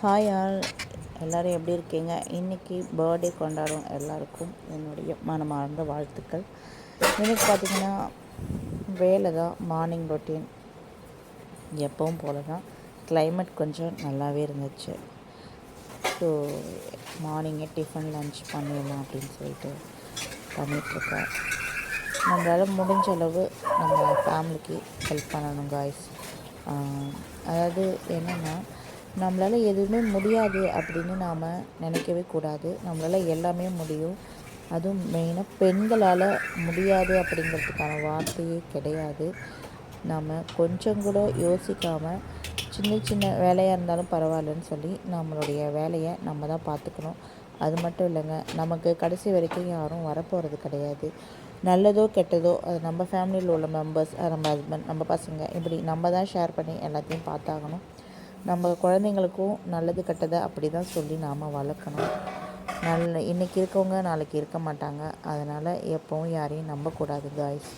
Hi all, எல்லோரும் எப்படி இருக்கீங்க? இன்றைக்கி பர்த்டே கொண்டாடும் எல்லாருக்கும் என்னுடைய மனமார்ந்த வாழ்த்துக்கள். இன்றைக்கி பார்த்திங்கன்னா வேலை தான், மார்னிங் ரொட்டீன் எப்பவும் போல தான். கிளைமேட் கொஞ்சம் நல்லாவே இருந்துச்சு. ஸோ மார்னிங்கே டிஃபன் லன்ச் பண்ணிடலாம் அப்படின்னு சொல்லிட்டு பண்ணிகிட்ருக்கேன். நம்மளால் முடிஞ்ச அளவு நம்ம ஃபேமிலிக்கு ஹெல்ப் பண்ணணும் காய்ஸ். அதாவது என்னென்னா, நம்மளால் எதுவுமே முடியாது அப்படின்னு நாம் நினைக்கவே கூடாது. நம்மளால் எல்லாமே முடியும். அதுவும் மெயினாக பெண்களால் முடியாது அப்படிங்கிறதுக்கான வார்த்தையே கிடையாது. நாம் கொஞ்சம் கூட யோசிக்காமல் சின்ன சின்ன வேலையாக இருந்தாலும் பரவாயில்லன்னு சொல்லி நம்மளுடைய வேலையை நம்ம தான் பார்த்துக்கணும். அது மட்டும் இல்லைங்க, நமக்கு கடைசி வரைக்கும் யாரும் வரப்போகிறது கிடையாது. நல்லதோ கெட்டதோ அது நம்ம ஃபேமிலியில் உள்ள மெம்பர்ஸ், நம்ம ஹஸ்பண்ட், நம்ம பசங்க, இப்படி நம்ம தான் ஷேர் பண்ணி எல்லாத்தையும் பார்த்தாகணும். நம்ம குழந்தைங்களுக்கும் நல்லது கெட்டதை அப்படி தான் சொல்லி நாம் வளர்க்கணும். இன்றைக்கி இருக்கவங்க நாளைக்கு இருக்க மாட்டாங்க. அதனால் எப்போவும் யாரையும் நம்பக்கூடாது காய்ஸ்.